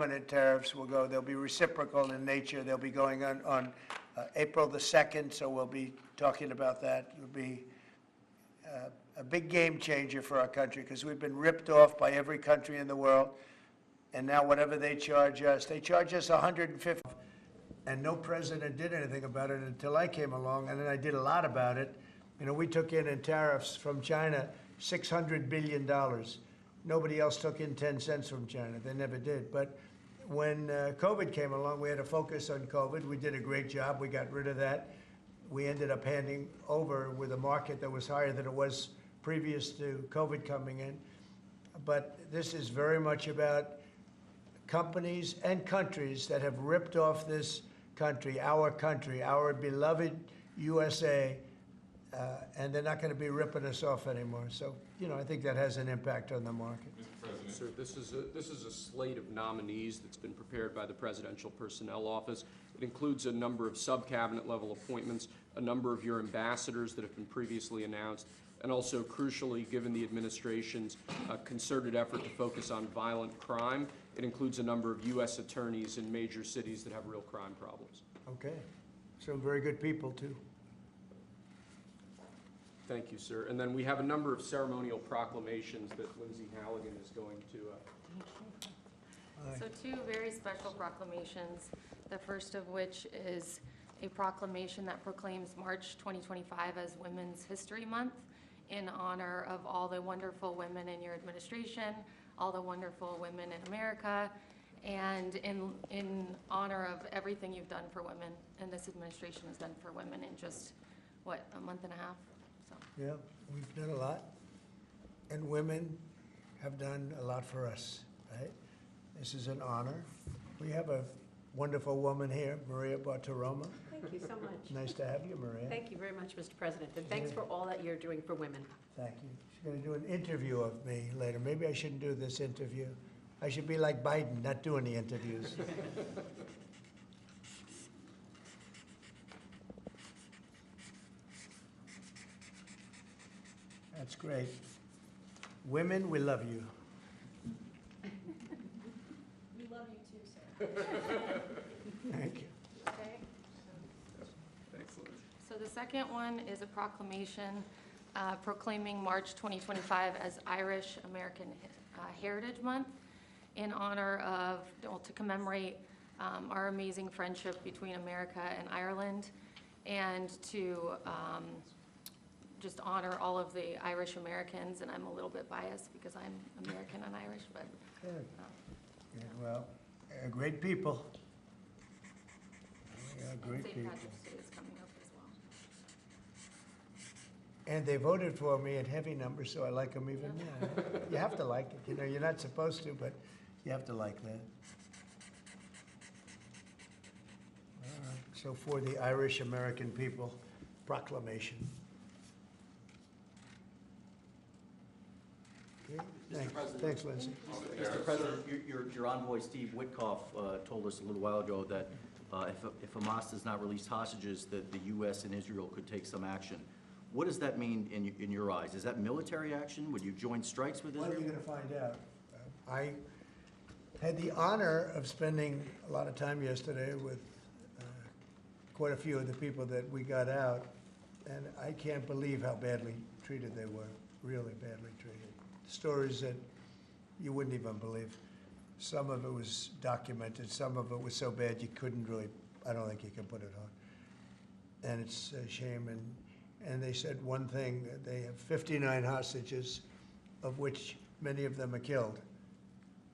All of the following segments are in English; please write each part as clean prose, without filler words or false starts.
permanent tariffs will go. They'll be reciprocal in nature. They'll be going on April the 2nd, so we'll be talking about that. It'll be a big game changer for our country because we've been ripped off by every country in the world. And now whatever they charge us 150. And no president did anything about it until I came along, and then I did a lot about it. You know, we took in tariffs from China $600 billion. Nobody else took in 10 cents from China. They never did. But when COVID came along, we had to focus on COVID. We did a great job. We got rid of that. We ended up handing over with a market that was higher than it was previous to COVID coming in. But this is very much about companies and countries that have ripped off this country, our beloved USA, and they're not going to be ripping us off anymore. So, you know, I think that has an impact on the market. Mr. President. Sir, this is a slate of nominees that's been prepared by the Presidential Personnel Office. It includes a number of sub-cabinet level appointments, a number of your ambassadors that have been previously announced, and also, crucially, given the administration's concerted effort to focus on violent crime, it includes a number of U.S. attorneys in major cities that have real crime problems. Okay. Some very good people, too. Thank you, sir. And then we have a number of ceremonial proclamations that Lindsay Halligan is going to. So two very special proclamations, the first of which is a proclamation that proclaims March 2025 as Women's History Month in honor of all the wonderful women in your administration, all the wonderful women in America, and in honor of everything you've done for women and this administration has done for women in just, what, a month and a half? So. Yeah, we've done a lot, and women have done a lot for us, right? This is an honor. We have a wonderful woman here, Maria Bartiromo. Thank you so much. Nice to have you, Maria. Thank you very much, Mr. President, and thanks for all that you're doing for women. Thank you. She's going to do an interview of me later. Maybe I shouldn't do this interview. I should be like Biden, not do any interviews. That's great. Women, we love you. We love you too, sir. Thank you. Okay. Excellent. So the second one is a proclamation proclaiming March 2025 as Irish American Heritage Month in honor of, well, to commemorate our amazing friendship between America and Ireland, and to just honor all of the Irish Americans. And I'm a little bit biased because I'm American and Irish, but. Good. Good. Well, great people. Yeah, great St. people. Patrick's Day is coming up as well. And they voted for me in heavy numbers, so I like them even more. You have to like it. You know, you're not supposed to, but you have to like that. All right. So for the Irish American people, proclamation. Okay. Thanks, Lindsay. Mr. President, your envoy, Steve Witkoff, told us a little while ago that if Hamas does not release hostages, that the U.S. and Israel could take some action. What does that mean in your eyes? Is that military action? Would you join strikes with Israel? Well, you're going to find out. I had the honor of spending a lot of time yesterday with quite a few of the people that we got out, and I can't believe how badly treated they were, really badly treated. Stories that you wouldn't even believe. Some of it was documented, some of it was so bad you couldn't really, I don't think you can put it on. And it's a shame. And they said one thing, they have 59 hostages, of which many of them are killed.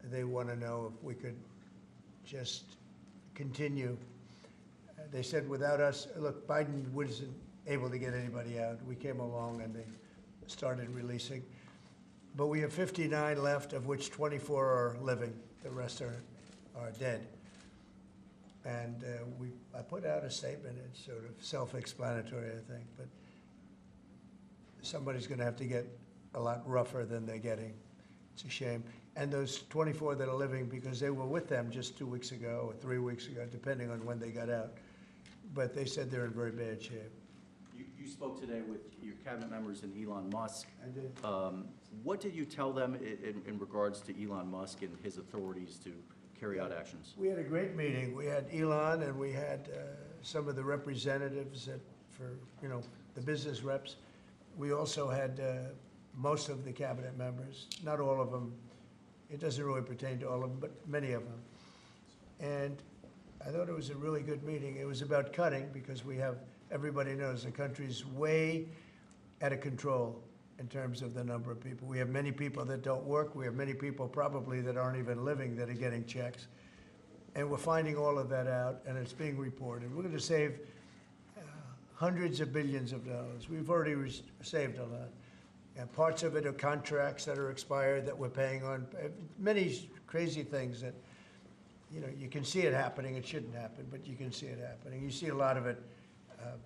They want to know if we could just continue. They said without us, look, Biden wasn't able to get anybody out. We came along and they started releasing. But we have 59 left, of which 24 are living. The rest are dead. And I put out a statement. It's sort of self-explanatory, I think. But somebody's going to have to get a lot rougher than they're getting. It's a shame. And those 24 that are living, because they were with them just 2 weeks ago or 3 weeks ago, depending on when they got out. But they said they're in very bad shape. You spoke today with your cabinet members and Elon Musk. I did. What did you tell them in regards to Elon Musk and his authorities to carry out actions? We had a great meeting. We had Elon and we had some of the representatives for, the business reps. We also had most of the cabinet members, not all of them. It doesn't really pertain to all of them, but many of them. And I thought it was a really good meeting. It was about cutting because everybody knows the country's way out of control in terms of the number of people. We have many people that don't work. We have many people probably that aren't even living that are getting checks. And we're finding all of that out, and it's being reported. We're going to save hundreds of billions of dollars. We've already saved a lot. And parts of it are contracts that are expired that we're paying on. Many crazy things that, you can see it happening. It shouldn't happen, but you can see it happening. You see a lot of it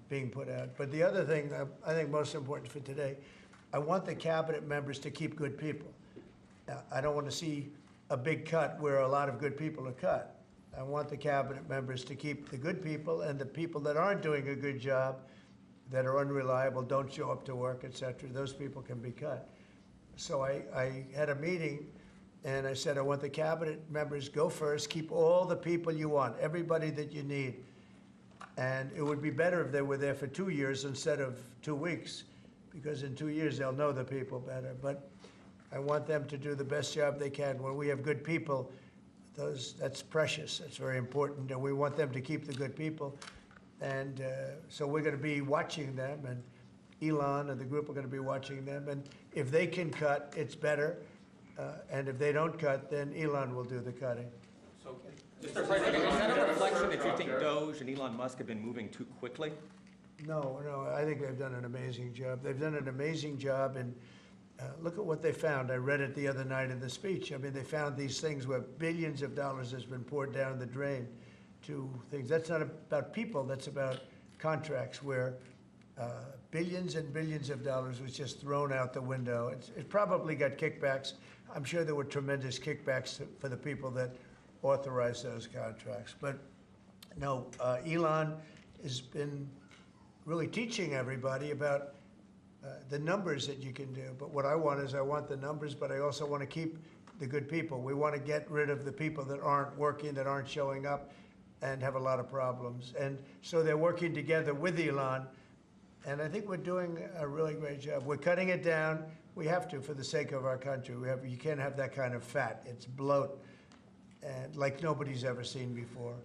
being put out. But the other thing I think most important for today, I want the cabinet members to keep good people. I don't want to see a big cut where a lot of good people are cut. I want the cabinet members to keep the good people, and the people that aren't doing a good job, that are unreliable, don't show up to work, et cetera, those people can be cut. So I had a meeting, and I said, I want the cabinet members, go first, keep all the people you want, everybody that you need. And it would be better if they were there for 2 years instead of 2 weeks, because in 2 years they'll know the people better. But I want them to do the best job they can. When we have good people, that's precious, that's very important, and we want them to keep the good people. And so we're going to be watching them, and Elon and the group are going to be watching them. And if they can cut, it's better. And if they don't cut, then Elon will do the cutting. So, Mr. President, is that a reflection that you think DOGE and Elon Musk have been moving too quickly? No, I think they've done an amazing job. They've done an amazing job, and look at what they found. I read it the other night in the speech. I mean, they found these things where billions of dollars has been poured down the drain to things. That's not about people, that's about contracts where billions and billions of dollars was just thrown out the window. It probably got kickbacks. I'm sure there were tremendous kickbacks for the people that authorized those contracts. But no, Elon has been really teaching everybody about the numbers that you can do. But what I want the numbers, but I also want to keep the good people. We want to get rid of the people that aren't working, that aren't showing up, and have a lot of problems. And so they're working together with Elon, and I think we're doing a really great job. We're cutting it down. We have to for the sake of our country. You can't have that kind of fat. It's bloat, and like nobody's ever seen before,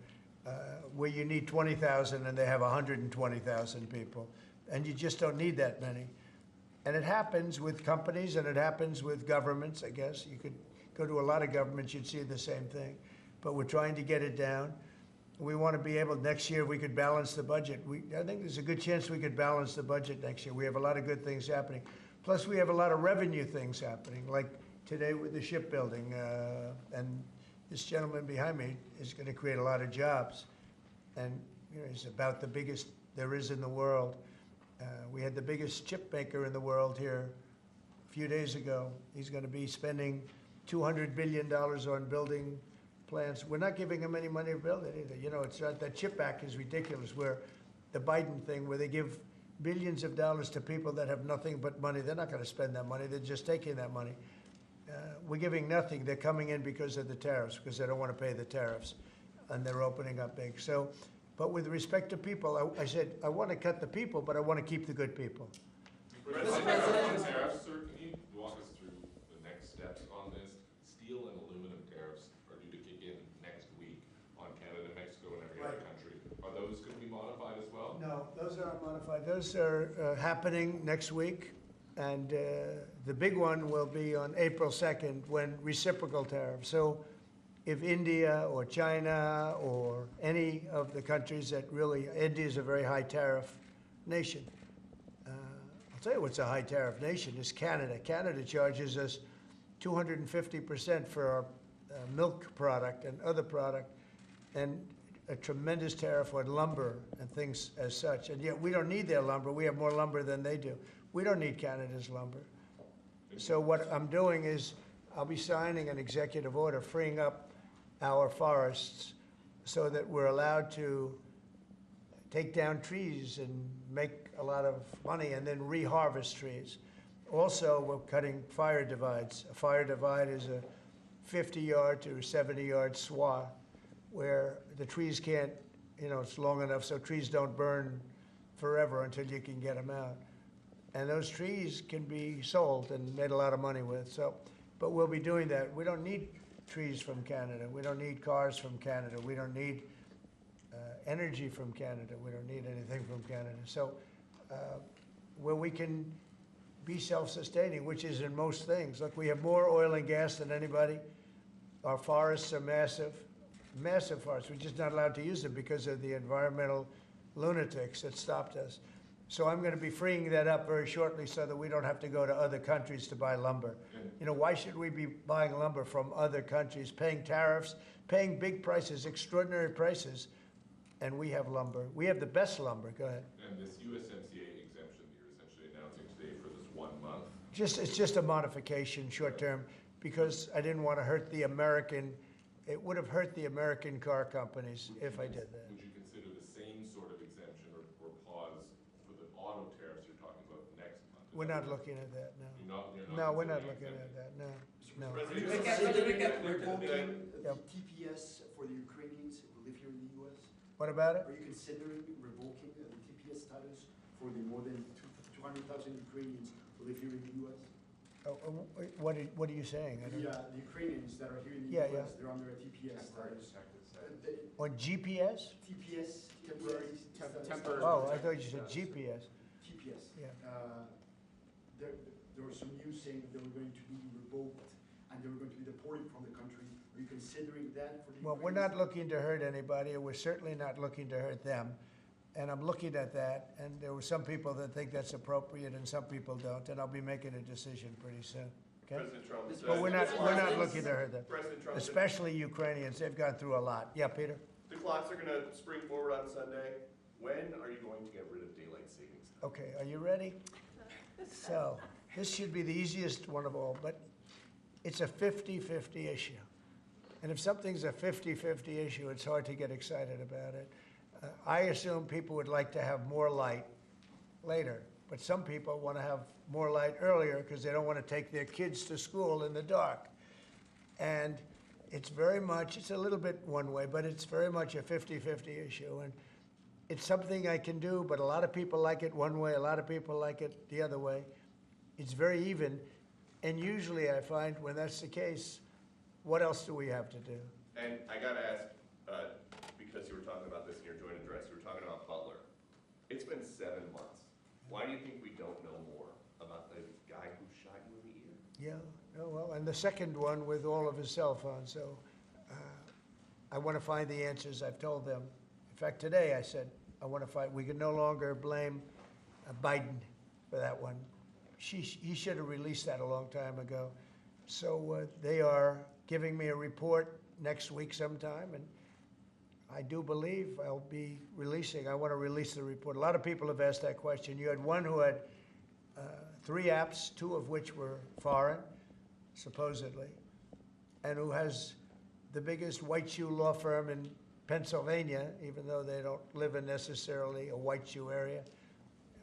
where you need 20,000 and they have 120,000 people, and you just don't need that many. And it happens with companies, and it happens with governments, I guess. You could go to a lot of governments, you'd see the same thing. But we're trying to get it down. We want to be able, next year, we could balance the budget. I think there's a good chance we could balance the budget next year. We have a lot of good things happening. Plus, we have a lot of revenue things happening, like today with the shipbuilding. And this gentleman behind me is going to create a lot of jobs. And he's about the biggest there is in the world. We had the biggest chip maker in the world here a few days ago. He's going to be spending $200 billion on building plants. We're not giving him any money to build it either. It's not, that CHIP Act is ridiculous, where the Biden thing, where they give billions of dollars to people that have nothing but money. They're not going to spend that money. They're just taking that money. We're giving nothing. They're coming in because of the tariffs, because they don't want to pay the tariffs, and they're opening up big. So, but with respect to people, I said, I want to cut the people, but I want to keep the good people. Mr. President, tariffs, sir, can you walk us through the next steps on this? Steel and aluminum tariffs are due to kick in next week on Canada, Mexico, and every other country. Are those going to be modified as well? No, those aren't modified. Those are happening next week. And the big one will be on April 2nd when reciprocal tariffs. So if India or China or any of the countries that really, India is a very high tariff nation. I'll tell you what's a high tariff nation is Canada. Canada charges us 250% for our milk product and other product, and a tremendous tariff on lumber and things as such. And yet we don't need their lumber. We have more lumber than they do. We don't need Canada's lumber. So what I'm doing is I'll be signing an executive order freeing up our forests so that we're allowed to take down trees and make a lot of money and then reharvest trees. Also, we're cutting fire divides. A fire divide is a 50-yard to 70-yard swath where the trees can't, it's long enough so trees don't burn forever until you can get them out. And those trees can be sold and made a lot of money with. So, but we'll be doing that. We don't need trees from Canada. We don't need cars from Canada. We don't need energy from Canada. We don't need anything from Canada. So where we can be self-sustaining, which is in most things. Look, we have more oil and gas than anybody. Our forests are massive, massive forests. We're just not allowed to use them because of the environmental lunatics that stopped us. So I'm going to be freeing that up very shortly so that we don't have to go to other countries to buy lumber. Why should we be buying lumber from other countries, paying tariffs, paying big prices, extraordinary prices, and we have lumber. We have the best lumber. Go ahead. And this USMCA exemption that you're essentially announcing today for this 1 month, It's just a modification, short term, because I didn't want to hurt the American, it would have hurt the American car companies if I did that. would you consider the same sort of exemption or pause for the auto tariffs you're talking about next month? We're not looking at that, no. You're not No, we're not considering looking at that, no, no. President, Revoking Yep. the TPS for the Ukrainians who live here in the U.S.? What about it? Are you considering revoking the TPS status for the more than 200,000 Ukrainians who live here in the U.S.? What are you saying? I don't- The Ukrainians that are here in the Yeah, U.S., they're under a TPS status. On GPS? TPS, temporary temporary- Oh, I thought you said GPS. TPS. Yeah. There was some news saying that they were going to be revoked and they were going to be deported from the country. Are you considering that for the Well, we're Ukrainians? not looking to hurt anybody, and we're certainly not looking to hurt them. And I'm looking at that, and there were some people that think that's appropriate and some people don't, and I'll be making a decision pretty soon, okay? President Trump says. But we're not looking to hurt them, President Trump said especially Ukrainians. They've gone through a lot. Yeah, Peter? the clocks are gonna spring forward on Sunday. When are you going to get rid of daylight savings time? Okay, are you ready? So, this should be the easiest one of all, but it's a 50-50 issue. And if something's a 50-50 issue, it's hard to get excited about it. I assume people would like to have more light later, but some people want to have more light earlier because they don't want to take their kids to school in the dark. And it's very much, it's a little bit one way, but it's very much a 50-50 issue. And it's something I can do, but a lot of people like it one way, a lot of people like it the other way. It's very even. And usually I find when that's the case, what else do we have to do? And I gotta ask, because you were talking about this in your joint address, you were talking about Butler. It's been 7 months. Why do you think we don't know more about the guy who shot you in the ear? Yeah, oh, well, and the second one with all of his cell phones. So I want to find the answers. I've told them. In fact, today I said, I want to find, we can no longer blame Biden for that one. He should have released that a long time ago. So they are giving me a report next week sometime, and I do believe I'll be releasing. I want to release the report. A lot of people have asked that question. You had one who had 3 apps, 2 of which were foreign, supposedly, and who has the biggest white shoe law firm in Pennsylvania, even though they don't live in necessarily a white shoe area.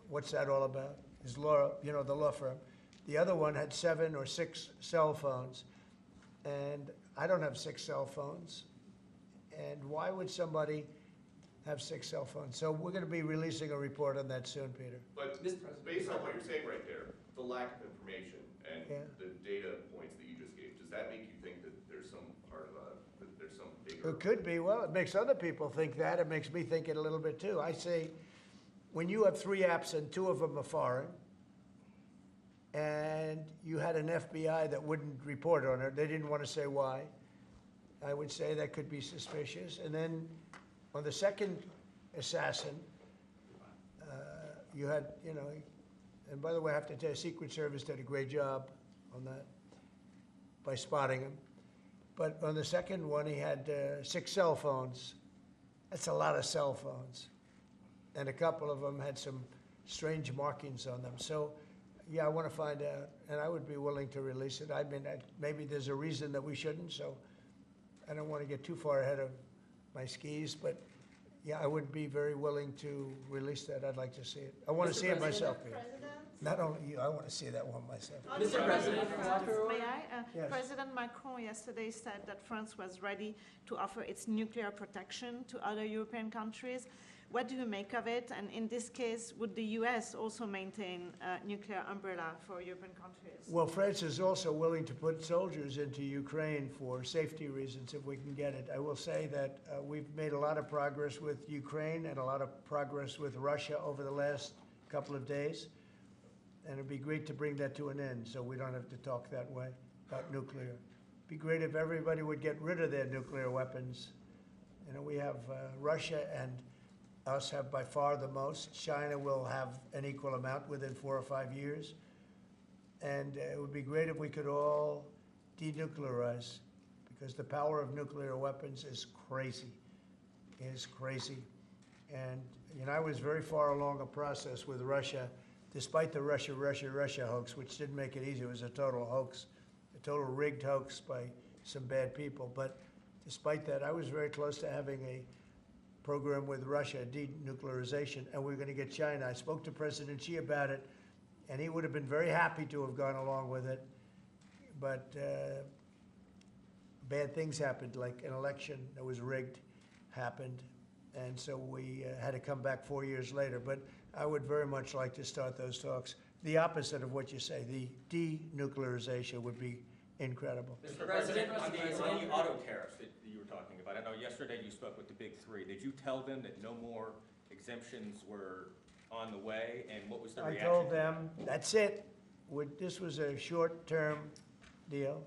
What's that all about? His law, the law firm. The other one had 7 or 6 cell phones, and I don't have 6 cell phones. And why would somebody have 6 cell phones? So we're going to be releasing a report on that soon, Peter. But based on what you're saying right there, the lack of information and Yeah. the data points that you just gave, does that make you think that there's some part of that there's some bigger? It could be. Well, it makes other people think that. It makes me think it a little bit too. I say, when you have 3 apps and 2 of them are foreign, and you had an FBI that wouldn't report on it, they didn't want to say why, I would say that could be suspicious. And then on the second assassin, you had, and by the way, I have to tell you, Secret Service did a great job on that by spotting him. But on the second one, he had 6 cell phones. That's a lot of cell phones. And a couple of them had some strange markings on them. So, yeah, I want to find out, and I would be willing to release it. I mean, maybe there's a reason that we shouldn't, so I don't want to get too far ahead of my skis, but yeah, I would be very willing to release that. I'd like to see it. I want to see it myself, Peter. President, Not only you, I want to see that one myself. Mr. President, May I? Yes. President Macron yesterday said that France was ready to offer its nuclear protection to other European countries. What do you make of it? And in this case, would the US also maintain a nuclear umbrella for European countries? Well, France is also willing to put soldiers into Ukraine for safety reasons if we can get it. I will say that we've made a lot of progress with Ukraine and a lot of progress with Russia over the last couple of days. And it'd be great to bring that to an end so we don't have to talk that way about nuclear. It'd be great if everybody would get rid of their nuclear weapons. You know, we have Russia and us have by far the most. China will have an equal amount within 4 or 5 years. And it would be great if we could all denuclearize, because the power of nuclear weapons is crazy. It is crazy. And, you know, I was very far along a process with Russia, despite the Russia hoax, which didn't make it easy. It was a total hoax, a total rigged hoax by some bad people. But despite that, I was very close to having a program with Russia, denuclearization, and we're going to get China. I spoke to President Xi about it, and he would have been very happy to have gone along with it. But bad things happened, like an election that was rigged happened, and so we had to come back 4 years later. But I would very much like to start those talks. The opposite of what you say, the denuclearization would be incredible. Mr. President, on the auto tariffs that you were talking about, I know yesterday you spoke with the big three. Did you tell them that no more exemptions were on the way, and what was the reaction? I told them, that's it. This was a short-term deal.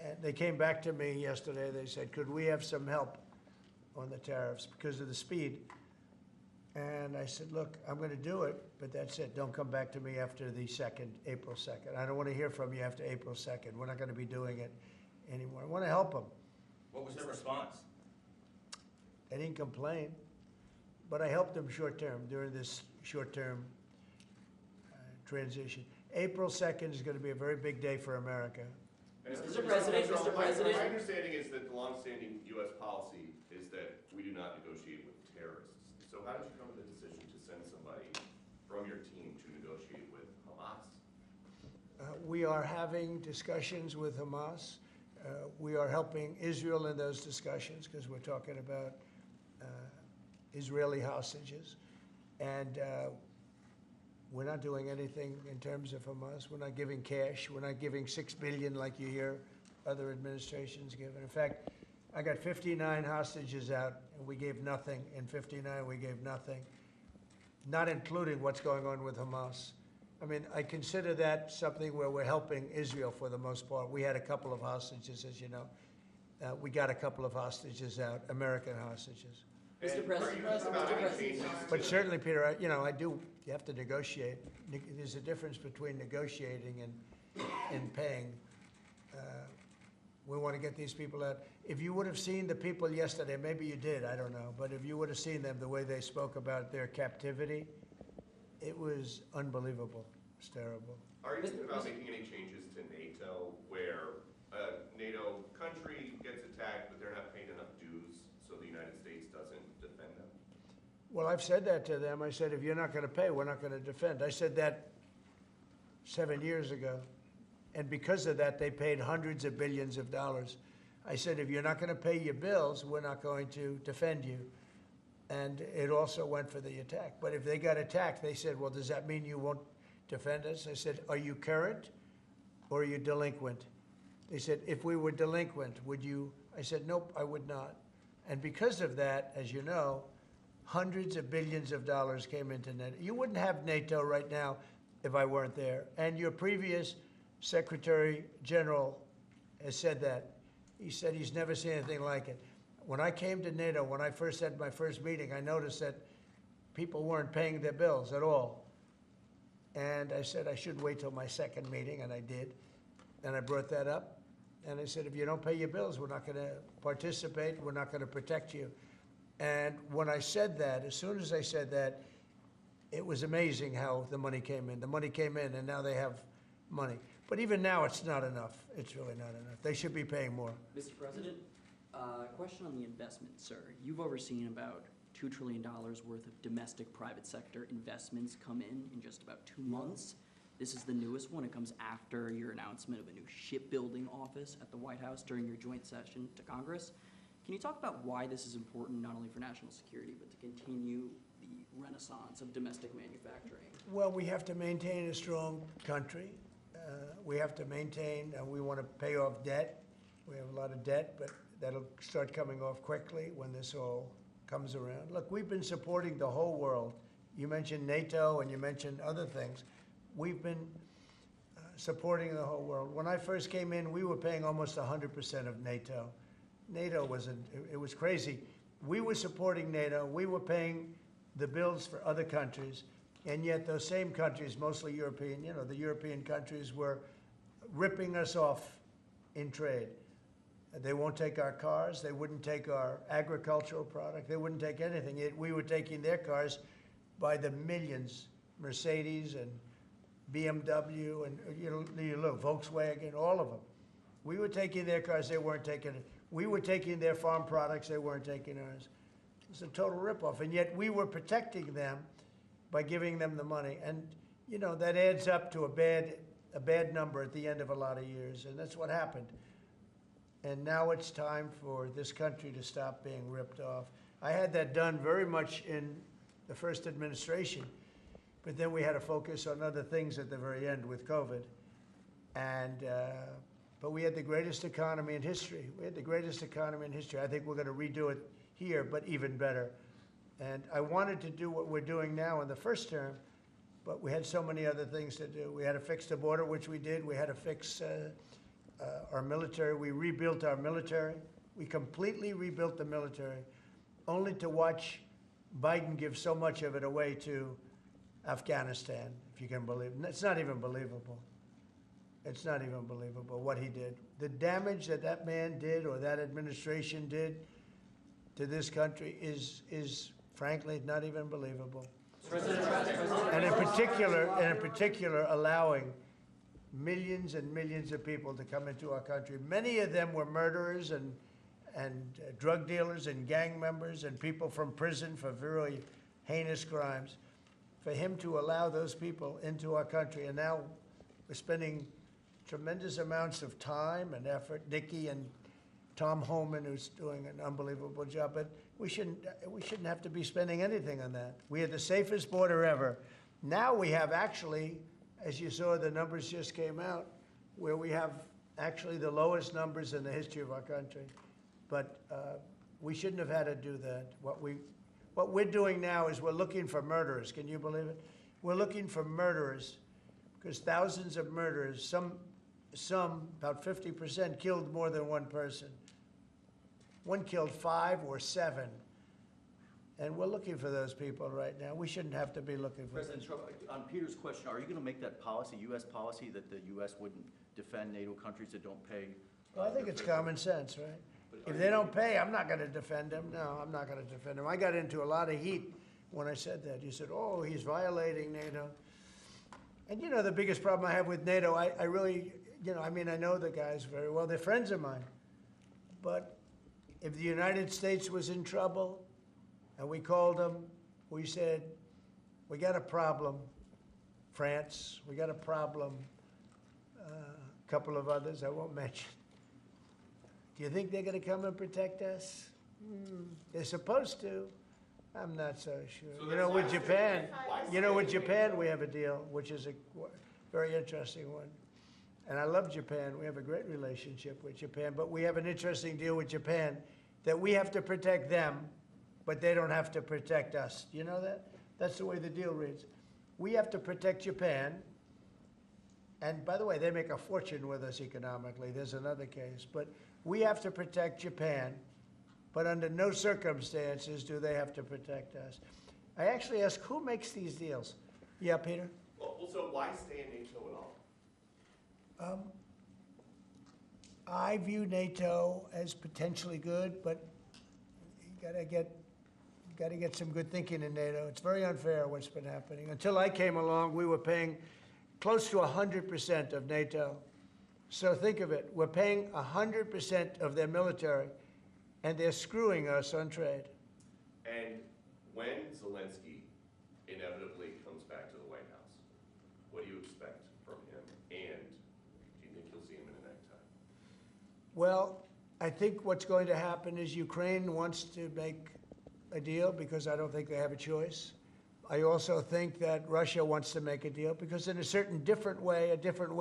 And they came back to me yesterday. They said, could we have some help on the tariffs because of the speed? And I said, look, I'm going to do it, but that's it. Don't come back to me after the April 2nd. I don't want to hear from you after April 2nd. We're not going to be doing it anymore. I want to help them. What was the response? They didn't complain, but I helped them short-term during this short-term transition. April 2nd is going to be a very big day for America. Mr. President, my understanding is that the longstanding U.S. policy is that we do not negotiate with terrorists. So how did you come to the decision to send somebody from your team to negotiate with Hamas? We are having discussions with Hamas. We are helping Israel in those discussions because we're talking about Israeli hostages. And we're not doing anything in terms of Hamas. We're not giving cash. We're not giving $6 billion like you hear other administrations give. In fact, I got 59 hostages out, and we gave nothing. In 59, we gave nothing, not including what's going on with Hamas. I mean, I consider that something where we're helping Israel for the most part. We had a couple of hostages, as you know. We got a couple of hostages out, American hostages. Mr. President, But certainly, Peter, you have to negotiate. There's a difference between negotiating and paying. We want to get these people out. If you would have seen the people yesterday, maybe you did, I don't know, but if you would have seen them, the way they spoke about their captivity, it was unbelievable. It's terrible. Are you thinking about making any changes to NATO where a NATO country gets attacked, but they're not paying enough dues, so the United States doesn't defend them? Well, I've said that to them. I said, if you're not going to pay, we're not going to defend. I said that 7 years ago. And because of that, they paid hundreds of billions of dollars. I said, if you're not going to pay your bills, we're not going to defend you. And it also went for the attack. But if they got attacked, they said, well, does that mean you won't defend us? I said, are you current or are you delinquent? They said, if we were delinquent, would you? I said, nope, I would not. And because of that, as you know, hundreds of billions of dollars came into NATO. You wouldn't have NATO right now if I weren't there. And your previous Secretary General has said that. He said he's never seen anything like it. When I came to NATO, when I first had my first meeting, I noticed that people weren't paying their bills at all. And I said I should wait till my second meeting, and I did. And I brought that up. And I said, if you don't pay your bills, we're not going to participate. We're not going to protect you. And when I said that, as soon as I said that, it was amazing how the money came in. The money came in, and now they have money. But even now, it's not enough. It's really not enough. They should be paying more. Mr. President, question on the investment, sir. You've overseen about $2 trillion worth of domestic private sector investments come in just about 2 months. This is the newest one. It comes after your announcement of a new shipbuilding office at the White House during your joint session to Congress. Can you talk about why this is important, not only for national security, but to continue the renaissance of domestic manufacturing? Well, we have to maintain a strong country. We have to maintain, we want to pay off debt. We have a lot of debt, but that'll start coming off quickly when this all comes around. Look, we've been supporting the whole world. You mentioned NATO and you mentioned other things. We've been supporting the whole world. When I first came in, we were paying almost 100% of NATO. NATO it was crazy. We were supporting NATO. We were paying the bills for other countries. And yet those same countries, mostly European, the European countries were ripping us off in trade. They won't take our cars. They wouldn't take our agricultural product. They wouldn't take anything. Yet we were taking their cars by the millions, Mercedes and BMW and Volkswagen, all of them. We were taking their cars. They weren't taking it. We were taking their farm products. They weren't taking ours. It was a total ripoff. And yet we were protecting them by giving them the money. And, that adds up to a bad number at the end of a lot of years. And that's what happened. And now it's time for this country to stop being ripped off. I had that done very much in the first administration, but then we had to focus on other things at the very end with COVID. But we had the greatest economy in history. We had the greatest economy in history. I think we're going to redo it here, but even better. And I wanted to do what we're doing now in the first term, but we had so many other things to do. We had to fix the border, which we did. We had to fix our military. We rebuilt our military. We completely rebuilt the military, only to watch Biden give so much of it away to Afghanistan, if you can believe it. It's not even believable. It's not even believable what he did. The damage that man did or that administration did to this country is frankly not even believable. And in particular, allowing millions and millions of people to come into our country. Many of them were murderers and drug dealers and gang members and people from prison for very heinous crimes. For him to allow those people into our country, and now we're spending tremendous amounts of time and effort. Nikki and Tom Homan, who's doing an unbelievable job, but we shouldn't have to be spending anything on that. We had the safest border ever. Now we have actually, as you saw, the numbers just came out, where we have actually the lowest numbers in the history of our country. But we shouldn't have had to do that. What we're doing now is we're looking for murderers. Can you believe it? We're looking for murderers because thousands of murderers, some about 50%, killed more than one person. One killed 5 or 7. And we're looking for those people right now. We shouldn't have to be looking for them. President Trump, on Peter's question, are you going to make that policy, U.S. policy, that the U.S. wouldn't defend NATO countries that don't pay? Well, I think it's common sense, right? If they don't pay, I'm not going to defend them. No, I'm not going to defend them. I got into a lot of heat when I said that. You said, oh, he's violating NATO. And the biggest problem I have with NATO, I really, I know the guys very well. They're friends of mine. But if the United States was in trouble and we called them, we said, we got a problem, France. We got a problem, a couple of others I won't mention. Do you think they're going to come and protect us? They're supposed to. I'm not so sure. With Japan, with Japan we have a deal, which is a very interesting one. And I love Japan. We have a great relationship with Japan. But we have an interesting deal with Japan that we have to protect them, but they don't have to protect us. Do you know that? That's the way the deal reads. We have to protect Japan. And by the way, they make a fortune with us economically. There's another case. But we have to protect Japan, but under no circumstances do they have to protect us. I actually ask, who makes these deals? Yeah, Peter? Well, so why stay in NATO at all? I view NATO as potentially good, but you gotta get some good thinking in NATO. It's very unfair what's been happening. Until I came along, we were paying close to 100% of NATO. So think of it. We're paying 100% of their military, and they're screwing us on trade. And when Zelensky inevitably comes back to the White House, what do you expect from him? And do you think you'll see him in a necktie? Well, I think what's going to happen is Ukraine wants to make a deal because I don't think they have a choice. I also think that Russia wants to make a deal because in a different way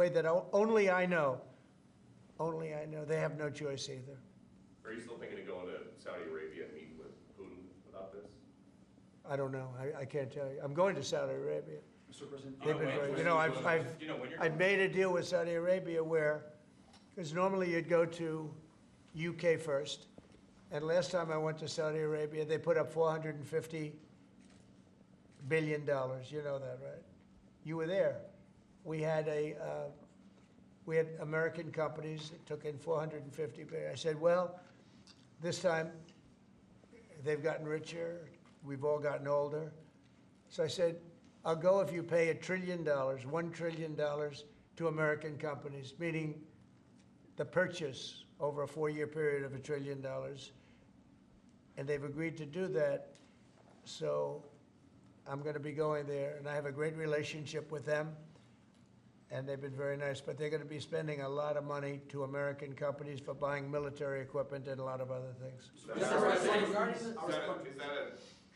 that only I know, they have no choice either. Are you still thinking of going to Saudi Arabia and meeting with Putin about this? I don't know. I can't tell you. I'm going to Saudi Arabia. Mr. President, They've been very, I've made a deal with Saudi Arabia where, because normally you'd go to UK first, and last time I went to Saudi Arabia, they put up $450 billion. You know that, right? You were there. We had American companies that took in $450 billion. I said, well, this time they've gotten richer. We've all gotten older. So I said, I'll go if you pay $1 trillion, $1 trillion to American companies, meaning the purchase over a 4-year period of $1 trillion. And they've agreed to do that. So I'm going to be going there, and I have a great relationship with them, and they've been very nice. But they're going to be spending a lot of money to American companies for buying military equipment and a lot of other things. Is that a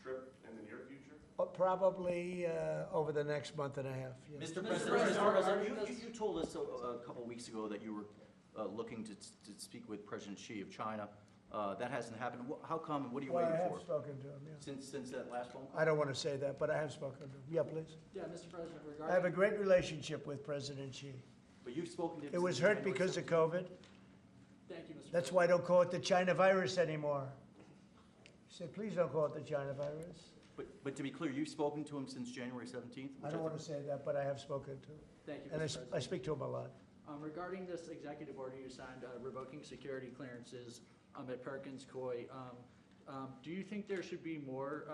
trip in the near future? Probably over the next month and a half. Yes. Mr. President, you told us a couple weeks ago that you were looking to speak with President Xi of China. That hasn't happened. How come, and what are you waiting I have for? spoken to him, yeah. Since that last phone call? I don't want to say that, but I have spoken to him. Yeah, please. Yeah, Mr. President, I have a great relationship with President Xi. But you've spoken to him It was since hurt January because of 17th. COVID. Thank you, Mr. That's why I don't call it the China virus anymore. He said, please don't call it the China virus. But to be clear, you've spoken to him since January 17th? I don't want to say that, but I have spoken to him. Thank you, And Mr. President. I speak to him a lot. Regarding this executive order you signed revoking security clearances at Perkins Coie, do you think there should be more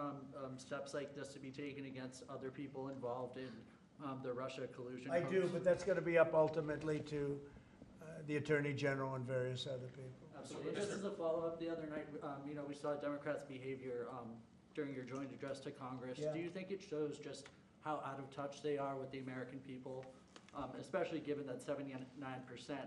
steps like this to be taken against other people involved in the Russia collusion I do, hoax? but that's going to be up ultimately to the Attorney General and various other people. Absolutely. Just as a follow-up, the other night, we saw Democrats' behavior during your joint address to Congress. Yeah. Do you think it shows just how out of touch they are with the American people, especially given that 79%,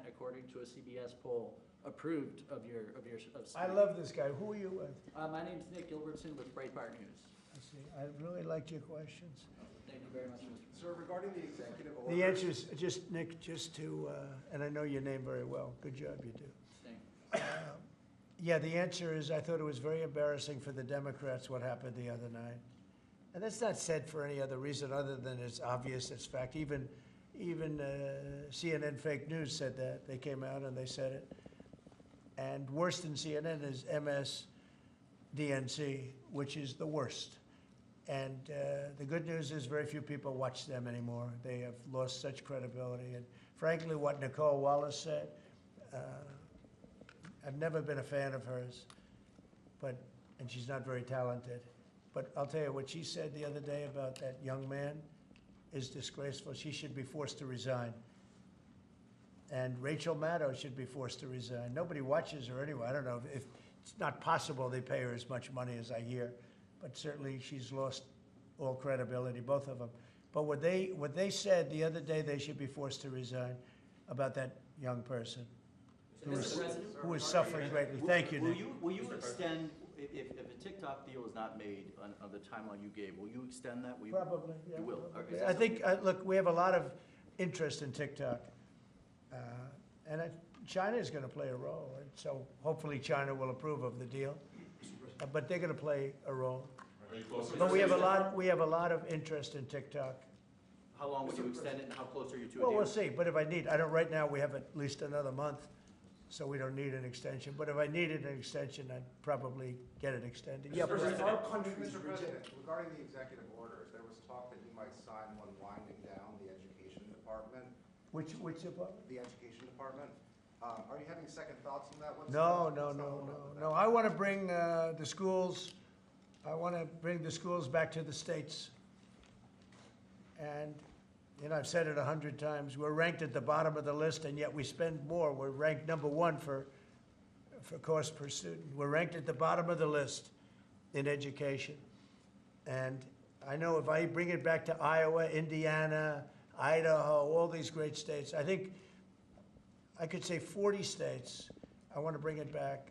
according to a CBS poll, approved of your speech? I love this guy. Who are you with? My name's Nick Gilbertson with Breitbart News. I see. I really liked your questions. Thank you very much, Mr. Sir, regarding the executive order. The answer is just, Nick, just to, and I know your name very well. Good job, you do. Thank you. Yeah, the answer is I thought it was very embarrassing for the Democrats what happened the other night. And that's not said for any other reason other than it's obvious, it's fact. Even CNN fake news said that. They came out and they said it. And worse than CNN is MSDNC, which is the worst. And the good news is very few people watch them anymore. They have lost such credibility. And frankly, what Nicole Wallace said, I've never been a fan of hers, and she's not very talented. But I'll tell you, what she said the other day about that young man is disgraceful. She should be forced to resign. And Rachel Maddow should be forced to resign. Nobody watches her anyway. I don't know if it's not possible they pay her as much money as I hear, but certainly she's lost all credibility, both of them. But what they said the other day, they should be forced to resign about that young person who is suffering greatly. Thank you, Nick. Will you extend, if a TikTok deal is not made on the timeline you gave, will you extend that? Probably, yeah. You will. Probably. Is that I think, look, we have a lot of interest in TikTok. And China is going to play a role. And so hopefully China will approve of the deal. But they're going to play a role. Are you close? But we have a lot of interest in TikTok. How long will you extend it, and how close are you to a deal? Well, we'll see. But if I need, right now we have at least another month, so we don't need an extension. But if I needed an extension, I'd probably get it extended. Yeah, Mr. please. President, our country is Mr. President, regarding the executive orders, there was talk that you might sign one winding down the education department. Which department? The education department. Are you having second thoughts on that? No. I want to bring the schools. I want to bring the schools back to the states. And I've said it 100 times. We're ranked at the bottom of the list, and yet we spend more. We're ranked #1 for cost per student. We're ranked at the bottom of the list in education. And I know if I bring it back to Iowa, Indiana, Idaho, all these great states, I think I could say 40 states, I want to bring it back.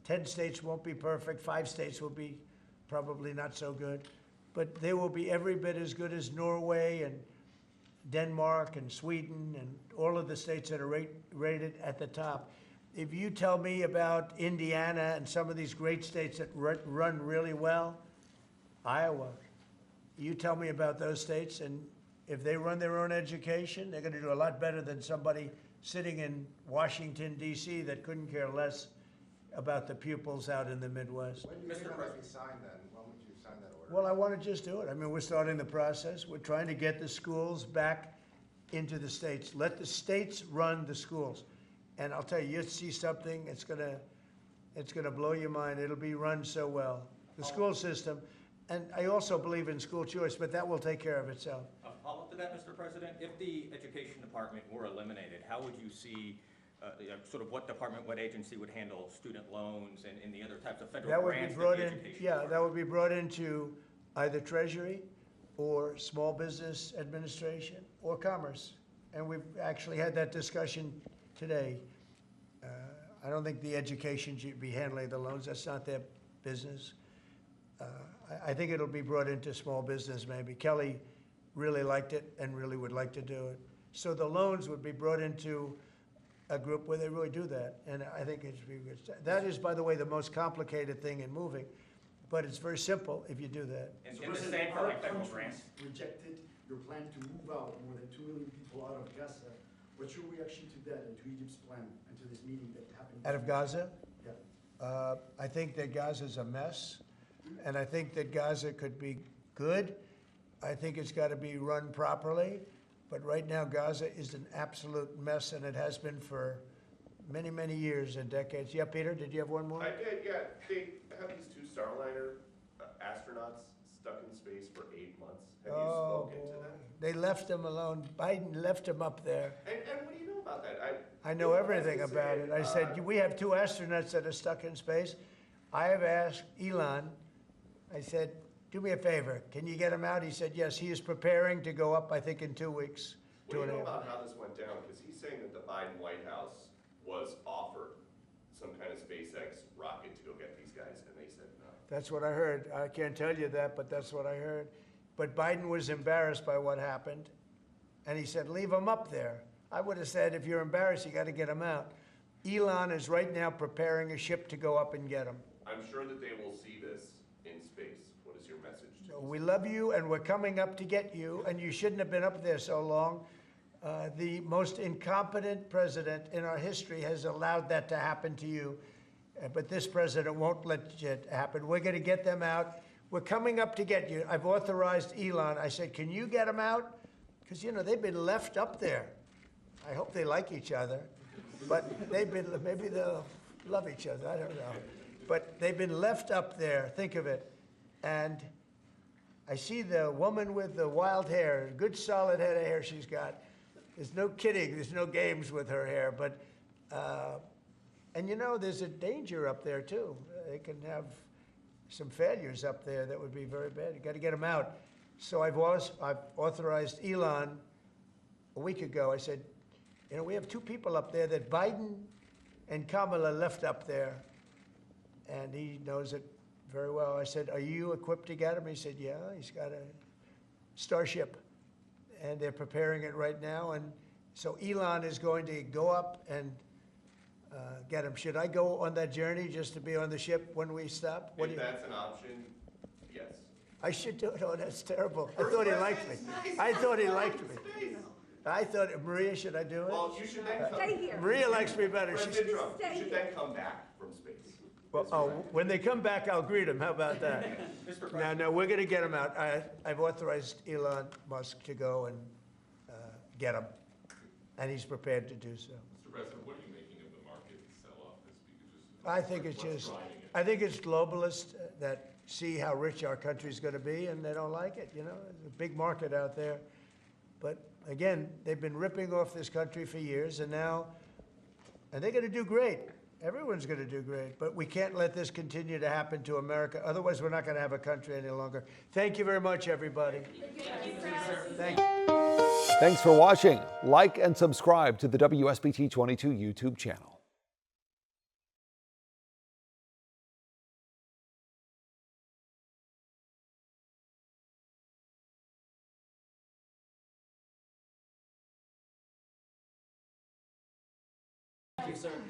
10 states won't be perfect, 5 states will be probably not so good, but they will be every bit as good as Norway and Denmark and Sweden and all of the states that are rated at the top. If you tell me about Indiana and some of these great states that run really well, Iowa, you tell me about those states, and if they run their own education, they're going to do a lot better than somebody sitting in Washington, D.C. that couldn't care less about the pupils out in the Midwest. When do you think it might be signed then? When would you sign that order? Well, I want to just do it. I mean, we're starting the process. We're trying to get the schools back into the states. Let the states run the schools. And I'll tell you, you'll see something, it's gonna blow your mind. It'll be run so well. The school system, and I also believe in school choice, but that will take care of itself. A follow-up to that, Mr. President, if the education department were eliminated, how would you see, sort of what department, what agency would handle student loans and the other types of federal That would be grants that brought the in, education yeah, that department- would be brought into either Treasury or Small Business Administration or Commerce. And we've actually had that discussion today. I don't think the education should be handling the loans. That's not their business. I think it'll be brought into small business maybe. Kelly really liked it and really would like to do it. So the loans would be brought into a group where they really do that. And I think it should be good. That is, by the way, the most complicated thing in moving. But it's very simple if you do that. And So the President, same for our like federal country grants? rejected your plan to move out more than 2 million people out of Gaza. What's your reaction to that and to Egypt's plan and to this meeting that happened? Out of Gaza? Yeah. I think that Gaza's a mess, and I think that Gaza could be good. I think it's got to be run properly, but right now Gaza is an absolute mess, and it has been for many, many years and decades. Yeah, Peter, did you have one more? I did, yeah. They have these 2 Starliner astronauts stuck in space for 8 months. Have you Oh, spoken to boy. them? They left them alone. Biden left them up there. And what do you know about that? I know everything about it. I said, we have 2 astronauts that are stuck in space. I have asked Elon, I said, do me a favor, can you get him out? He said, yes, he is preparing to go up, I think, in 2 weeks. What do you know 2.5 about how this went down? Because he's saying that the Biden White House was offered some kind of SpaceX rocket to go get these guys, and they said no. That's what I heard. I can't tell you that, but that's what I heard. But Biden was embarrassed by what happened, and he said, leave them up there. I would have said, if you're embarrassed, you got to get them out. Elon is right now preparing a ship to go up and get them. I'm sure that they will see this in space. What is your message to them? We love you, and we're coming up to get you, and you shouldn't have been up there so long. The most incompetent president in our history has allowed that to happen to you, but this president won't let it happen. We're going to get them out. We're coming up to get you. I've authorized Elon. I said, can you get them out? Because, you know, they've been left up there. I hope they like each other, but they've been, maybe they'll love each other. I don't know. But they've been left up there. Think of it. And I see the woman with the wild hair, good solid head of hair she's got. There's no kidding. There's no games with her hair. But, and you know, there's a danger up there too. They can have some failures up there that would be very bad. You got to get them out. So I've authorized Elon a week ago. I said, you know, we have 2 people up there that Biden and Kamala left up there, and he knows it very well. I said, are you equipped to get him? He said, yeah, he's got a Starship, and they're preparing it right now. And so Elon is going to go up and get him. Should I go on that journey just to be on the ship when we stop? If that's an option, yes. I should do it. Oh, that's terrible. I thought he liked me. I thought he liked me. I thought, Maria, should I do it? Well, you should then come. Stay here. Maria likes me better. She's, President Trump, Stay you should here. then come back from space. well, oh, when they come back, I'll greet them. How about that? Mr. President. No, we're going to get them out. I've authorized Elon Musk to go and get them, and he's prepared to do so. Mr. President, what are you making of the market sell-off this week? I think it's What's just, driving it? I think it's globalists that see how rich our country's going to be, and they don't like it, you know? There's a big market out there. But again, they've been ripping off this country for years, and now, and they're going to do great. Everyone's going to do great, but we can't let this continue to happen to America. Otherwise, we're not going to have a country any longer. Thank you very much, everybody. Thank you. Thanks for watching. Like and subscribe to the WSBT-22 YouTube channel. Thank you, sir.